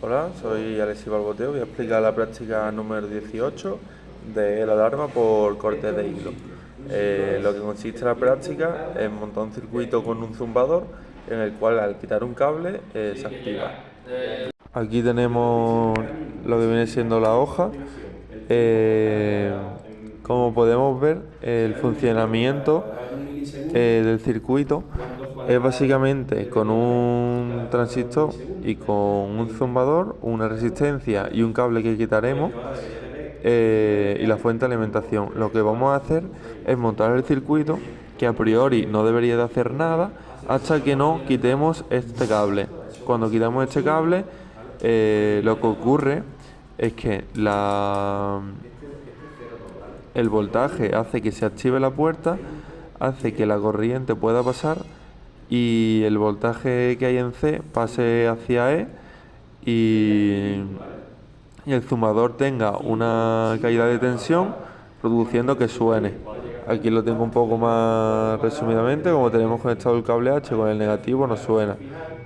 Hola, soy Alexis Balboteo. Voy a explicar la práctica número 18 de la alarma por corte de hilo. Lo que consiste la práctica es montar un circuito con un zumbador en el cual al quitar un cable se activa. Aquí tenemos lo que viene siendo la hoja. Eh, Como podemos ver, el funcionamiento del circuito es básicamente con un transistor y con un zumbador, una resistencia y un cable que quitaremos y la fuente de alimentación. Lo que vamos a hacer es montar el circuito, que a priori no debería de hacer nada hasta que no quitemos este cable. Cuando quitamos este cable, lo que ocurre es que el voltaje hace que se active la puerta, hace que la corriente pueda pasar y el voltaje que hay en C pase hacia E y el zumbador tenga una caída de tensión, produciendo que suene. Aquí lo tengo un poco más resumidamente. Como tenemos conectado el cable H con el negativo, no suena,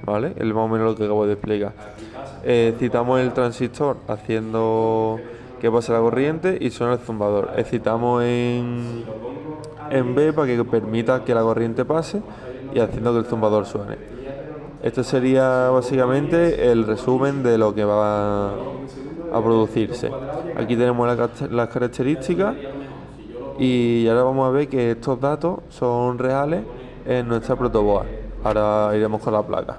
¿vale? Es más o menos lo que acabo de explicar. Citamos el transistor haciendo que pase la corriente y suena el zumbador. Excitamos en B para que permita que la corriente pase y haciendo que el zumbador suene. Este sería básicamente el resumen de lo que va a producirse. Aquí tenemos las características y ahora vamos a ver que estos datos son reales en nuestra protoboard. Ahora iremos con la placa.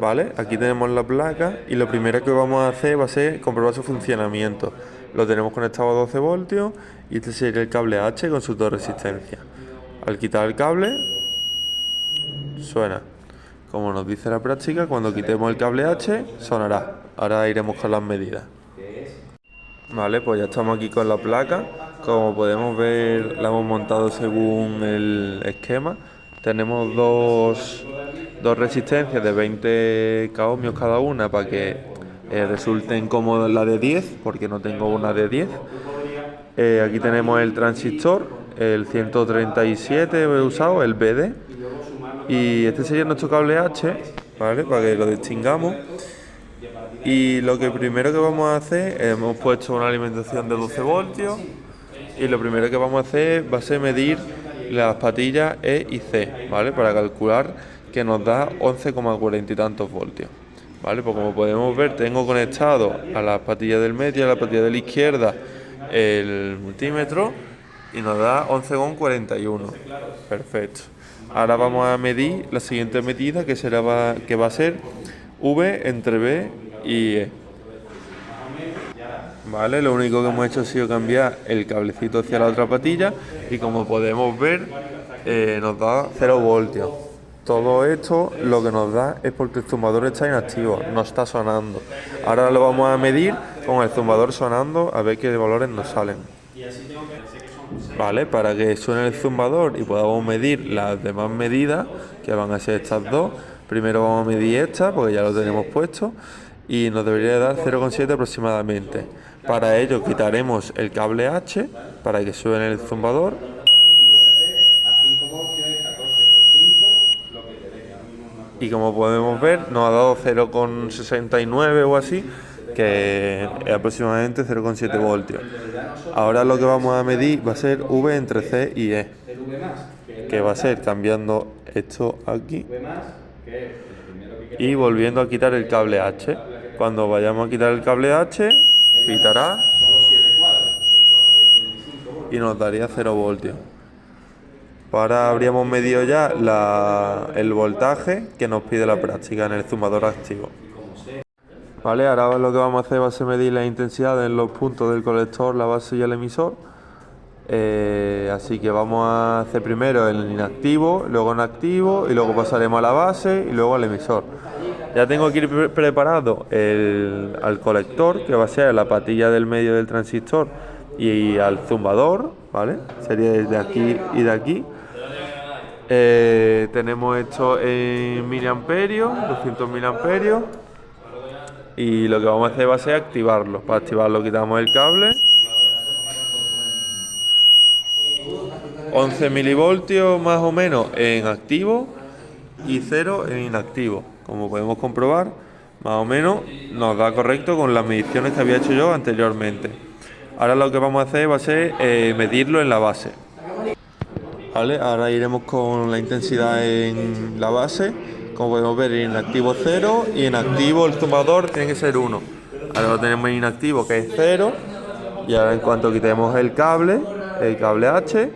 Vale, aquí tenemos la placa y lo primero que vamos a hacer va a ser comprobar su funcionamiento. Lo tenemos conectado a 12 voltios y este sería el cable H con sus dos resistencias. Al quitar el cable, suena. Como nos dice la práctica, cuando quitemos el cable H, sonará. Ahora iremos con las medidas. Vale, pues ya estamos aquí con la placa. Como podemos ver, la hemos montado según el esquema. Tenemos dos resistencias de 20 ohmios cada una para que resulten como la de 10, porque no tengo una de 10. Aquí tenemos el transistor, el 137 he usado, el BD. Y este sería nuestro cable H, ¿vale? Para que lo distingamos. Y lo que primero que vamos a hacer, hemos puesto una alimentación de 12 voltios. Y lo primero que vamos a hacer va a ser medir las patillas E y C, ¿vale? Para calcular que nos da 11,40 y tantos voltios. ¿Vale? Pues como podemos ver, tengo conectado a las patillas del medio y a la patilla de la izquierda el multímetro y nos da 11,41. Perfecto. Ahora vamos a medir la siguiente medida que va a ser V entre B y E. Vale, lo único que hemos hecho ha sido cambiar el cablecito hacia la otra patilla y como podemos ver nos da 0 voltios. Todo esto lo que nos da es porque el zumbador está inactivo, no está sonando. Ahora lo vamos a medir con el zumbador sonando a ver qué valores nos salen. Vale, para que suene el zumbador y podamos medir las demás medidas, que van a ser estas dos, primero vamos a medir esta porque ya lo tenemos puesto y nos debería dar 0,7 aproximadamente. Para ello quitaremos el cable H para que suene el zumbador. Y como podemos ver nos ha dado 0,69 o así, que es aproximadamente 0,7 voltios. Ahora lo que vamos a medir va a ser V entre C y E, que va a ser cambiando esto aquí y volviendo a quitar el cable H. Cuando vayamos a quitar el cable H, pitará y nos daría 0 voltios. Ahora habríamos medido ya el voltaje que nos pide la práctica en el zumbador activo. Vale, ahora lo que vamos a hacer va a ser medir la intensidad en los puntos del colector, la base y el emisor. Así que vamos a hacer primero el inactivo, luego en activo y luego pasaremos a la base y luego al emisor. Ya tengo aquí preparado al colector, que va a ser la patilla del medio del transistor, y al zumbador, ¿vale? Sería desde aquí y de aquí. Tenemos esto en miliamperios, 200 miliamperios. Y lo que vamos a hacer va a ser activarlo. Para activarlo quitamos el cable. 11 milivoltios más o menos en activo y 0 en inactivo. Como podemos comprobar, Más o menos nos da correcto con las mediciones que había hecho yo anteriormente. Ahora lo que vamos a hacer va a ser medirlo en la base. Vale, ahora iremos con la intensidad en la base. Como podemos ver, en inactivo 0 y en activo el zumbador tiene que ser 1. Ahora lo tenemos en inactivo, que es 0. Y ahora en cuanto quitemos el cable H,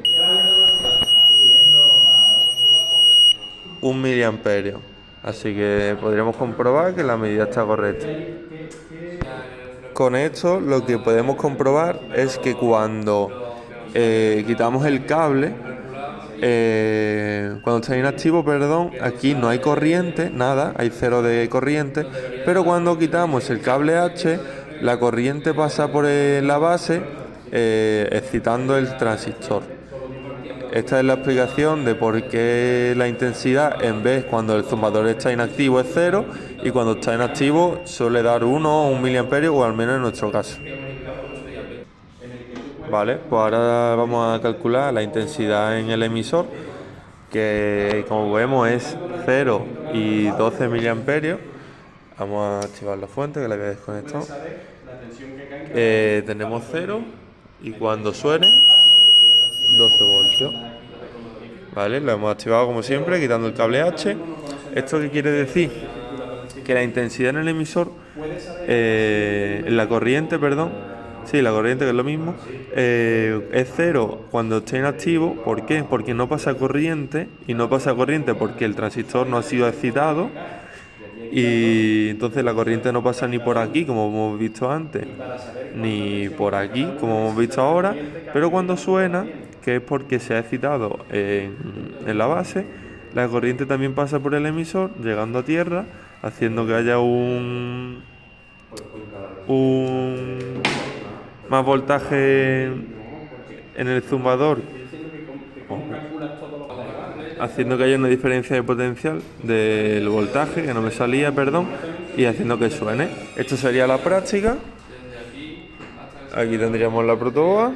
1 miliamperio. Así que podríamos comprobar que la medida está correcta. Con esto lo que podemos comprobar es que cuando quitamos el cable, cuando está inactivo, perdón, aquí no hay corriente, nada, hay 0 de corriente, pero cuando quitamos el cable H, la corriente pasa por la base excitando el transistor. Esta es la explicación de por qué la intensidad en vez cuando el zumbador está inactivo es 0 y cuando está en activo suele dar 1 o 1 miliamperio, o al menos en nuestro caso. Vale, pues ahora vamos a calcular la intensidad en el emisor, que como vemos es 0 y 12 miliamperios. Vamos a activar la fuente, que la había desconectado. Tenemos 0 y cuando suene 12 voltios. Vale, lo hemos activado como siempre, quitando el cable H. ¿Esto qué quiere decir? Que la intensidad en el emisor, en la corriente, perdón, sí, la corriente, que es lo mismo, es 0 cuando esté inactivo. ¿Por qué? Porque no pasa corriente, y no pasa corriente porque el transistor no ha sido excitado, y entonces la corriente no pasa ni por aquí, como hemos visto antes, ni por aquí, como hemos visto ahora, pero cuando suena, que es porque se ha excitado en la base, la corriente también pasa por el emisor, llegando a tierra, haciendo que haya un más voltaje en el zumbador, haciendo que haya una diferencia de potencial del voltaje, que no me salía, perdón, y haciendo que suene. Esto sería la práctica. Aquí tendríamos la protoboard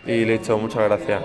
y listo, muchas gracias.